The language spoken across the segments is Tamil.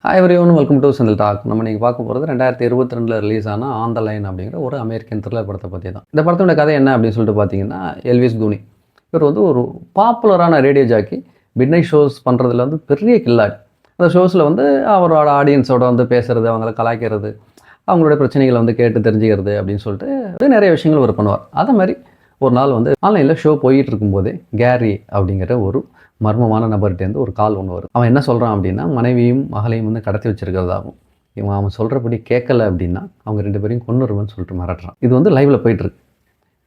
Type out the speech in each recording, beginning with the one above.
Hi everyone, welcome to Senthil talk. நம்ம இன்னைக்கு பார்க்க போகிறது 2022 ரிலீஸ் ஆன ஆன் த லைன் அப்படிங்கிற ஒரு அமெரிக்கன் த்ரில்லர் படத்தை பற்றி தான். இந்த படத்தோட கதை என்ன அப்படின்னு சொல்லிட்டு பார்த்தீங்கன்னா, எல்விஸ் கூனி இவர் வந்து ஒரு பாப்புலரான radio jockey. Mid night shows பண்ணுறதுல வந்து பெரிய கில்லாடி. அந்த ஷோஸில் வந்து அவரோட ஆடியன்ஸோட வந்து பேசுகிறது, அவங்கள கலாய்க்கிறது, அவங்களுடைய பிரச்சனைகளை வந்து கேட்டு தெரிஞ்சுக்கிறது அப்படின்னு சொல்லிட்டு நிறைய விஷயங்கள் அவர் பண்ணுவார். அதே மாதிரி ஒரு நாள் வந்து ஆன்லைனில் ஷோ போயிட்டு இருக்கும்போதே கேரி அப்படிங்கிற ஒரு மர்மமான நபர்கிட்டேருந்து ஒரு கால் ஒன்று வருது. அவன் என்ன சொல்கிறான் அப்படின்னா, மனைவியும் மகளையும் வந்து கடத்தி வச்சிருக்கிறதாகவும், அவன் சொல்கிறபடி கேட்கல அப்படின்னா அவங்க 2 பேரையும் கொன்னுருவேன்னு சொல்லிட்டு மிரட்டுறான். இது வந்து லைவில் போயிட்டுருக்கு.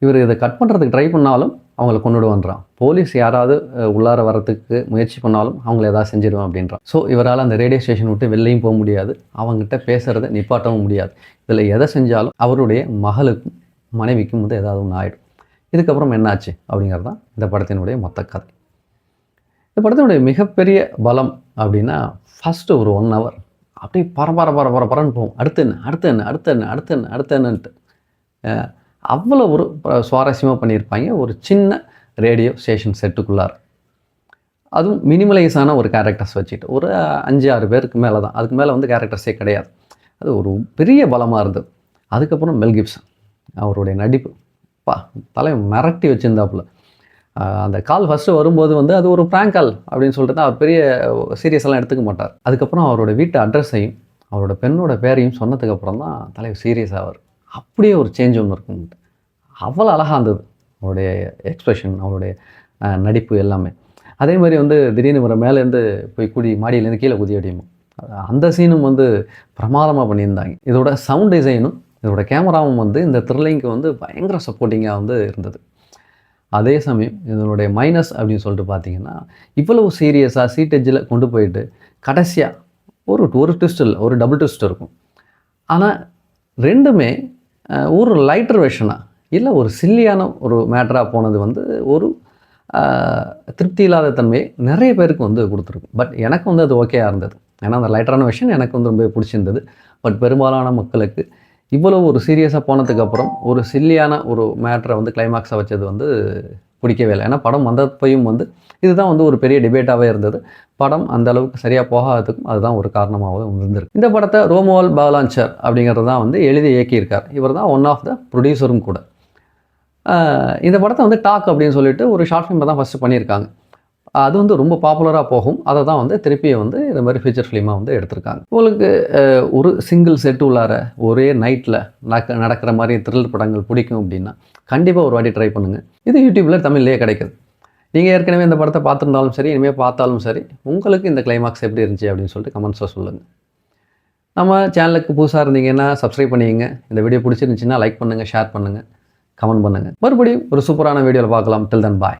இவர் இதை கட் பண்ணுறதுக்கு ட்ரை பண்ணாலும் அவங்கள கொன்னுடுவான்றான். போலீஸ் யாராவது உள்ளார வரத்துக்கு முயற்சி பண்ணாலும் அவங்கள ஏதாவது செஞ்சிடுவான் அப்படின்றான். ஸோ இவரால் அந்த ரேடியோ ஸ்டேஷன் விட்டு வெளிலையும் போக முடியாது, அவங்ககிட்ட பேசுகிறத நிப்பாட்டவும் முடியாது. இதில் எதை செஞ்சாலும் அவருடைய மகளுக்கும் மனைவிக்கும் வந்து ஏதாவது ஒன்று ஆகிடும். இதுக்கப்புறம் என்னாச்சு அப்படிங்கிறது தான் இந்த படத்தினுடைய மொத்த கதை. இந்த படத்தினுடைய மிகப்பெரிய பலம் அப்படின்னா, ஃபஸ்ட்டு ஒரு 1 ஹவர் அப்படியே பரன்னு போகும். அடுத்து என்னன்ட்டு அவ்வளோ ஒரு சுவாரஸ்யமாக பண்ணியிருப்பாங்க ஒரு சின்ன ரேடியோ ஸ்டேஷன் செட்டுக்குள்ளார. அதுவும் மினிமலைஸான ஒரு கேரக்டர்ஸ் வச்சுட்டு ஒரு 5-6 பேருக்கு மேலே தான், அதுக்கு மேலே வந்து கேரக்டர்ஸே கிடையாது. அது ஒரு பெரிய பலமாக இருந்தது. அதுக்கப்புறம் மெல் கிப்சன் அவருடைய நடிப்பு தலை மிரட்டி வச்சுருந்தாப்புல. அந்த கால் ஃபஸ்ட்டு வரும்போது வந்து அது ஒரு ப்ராங்க் கால் அப்படின்னு சொல்லிட்டு தான் அவர் பெரிய சீரியஸெல்லாம் எடுத்துக்க மாட்டார். அதுக்கப்புறம் அவரோட வீட்டு அட்ரஸையும் அவரோட பெண்ணோட பேரையும் சொன்னதுக்கப்புறம் தான் தலைவர் சீரியஸ் ஆவார். அப்படியே ஒரு சேஞ்ச் ஒன்று இருக்குன்ட்டு அவ்வளோ அழகாக இருந்தது அவருடைய எக்ஸ்ப்ரெஷன், அவருடைய நடிப்பு எல்லாமே. அதே மாதிரி வந்து திடீர்னு ஒரு மேலேருந்து போய் மாடியிலேருந்து கீழே குதி அடியும், அந்த சீனும் வந்து பிரமாதமாக பண்ணியிருந்தாங்க. இதோட சவுண்ட் டிசைனும் இதோட கேமராவும் வந்து இந்த த்ரில்லிங்க்கு வந்து பயங்கர சப்போர்ட்டிங்காக வந்து இருந்தது. அதே சமயம் இதனுடைய மைனஸ் அப்படின்னு சொல்லிட்டு பார்த்தீங்கன்னா, இவ்வளவு சீரியஸாக சீட்டேஜில் கொண்டு போயிட்டு கடைசியாக ஒரு ட்விஸ்ட் இல்லை, ஒரு டபுள் ட்விஸ்ட் இருக்கும். ஆனால் ரெண்டுமே ஒரு லைட்டர் வெர்ஷனாக இல்லை ஒரு சில்லியான ஒரு மேட்டராக போனது வந்து ஒரு திருப்தி இல்லாத தன்மையை நிறைய பேருக்கு வந்து கொடுத்துருக்கும். பட் எனக்கு வந்து அது ஓகேயாக இருந்தது. ஏன்னா அந்த லைட்டரான வெர்ஷன் எனக்கு வந்து ரொம்ப பிடிச்சிருந்தது. பட் பெரும்பாலான மக்களுக்கு இவ்வளோ ஒரு சீரியஸாக போனதுக்கப்புறம் ஒரு சில்லியான ஒரு மேட்டரை வந்து கிளைமாக்ஸாக வச்சது வந்து பிடிக்கவே இல்லை. ஏன்னா படம் வந்தப்பையும் வந்து இதுதான் வந்து ஒரு பெரிய டிபேட்டாகவே இருந்தது. படம் அந்த அளவுக்கு சரியாக போகாததுக்கும் அதுதான் ஒரு காரணமாகவும் இருந்திருக்கு. இந்த படத்தை ரோமுவால் பாலான்சர் அப்படிங்கிறது தான் வந்து எழுதி இயக்கியிருக்கார். இவர் தான் ஒன் ஆஃப் த ப்ரொடியூசரும் கூட. இந்த படத்தை வந்து டாக் அப்படின்னு சொல்லிட்டு ஒரு ஷார்ட் ஃபிலிமை தான் ஃபஸ்ட்டு பண்ணியிருக்காங்க. அது வந்து ரொம்ப பாப்புலராக போகும். அதை தான் வந்து திருப்பி வந்து இந்த மாதிரி ஃபீச்சர் ஃபிலிமாக வந்து எடுத்திருக்காங்க. உங்களுக்கு ஒரு சிங்கிள் செட்டு உள்ளார ஒரே நைட்டில் நடக்கிற மாதிரி த்ரில்லர் படங்கள் பிடிக்கும் அப்படின்னா கண்டிப்பாக ஒரு வாட்டி ட்ரை பண்ணுங்கள். இது யூடியூப்பில் தமிழ்லேயே கிடைக்குது. நீங்கள் ஏற்கனவே இந்த படத்தை பார்த்துருந்தாலும் சரி, இனிமேல் பார்த்தாலும் சரி, உங்களுக்கு இந்த கிளைமாக்ஸ் எப்படி இருந்துச்சு அப்படின்னு சொல்லிட்டு கமெண்ட்ஸில் சொல்லுங்கள். நம்ம சேனலுக்கு புதுசாக இருந்தீங்கன்னா சப்ஸ்கிரைப் பண்ணிக்கங்க. இந்த வீடியோ பிடிச்சிருந்துச்சின்னா லைக் பண்ணுங்கள், ஷேர் பண்ணுங்கள், கமெண்ட் பண்ணுங்கள். மறுபடியும் ஒரு சூப்பரான வீடியோவில் பார்க்கலாம். டில் தென் பாய்.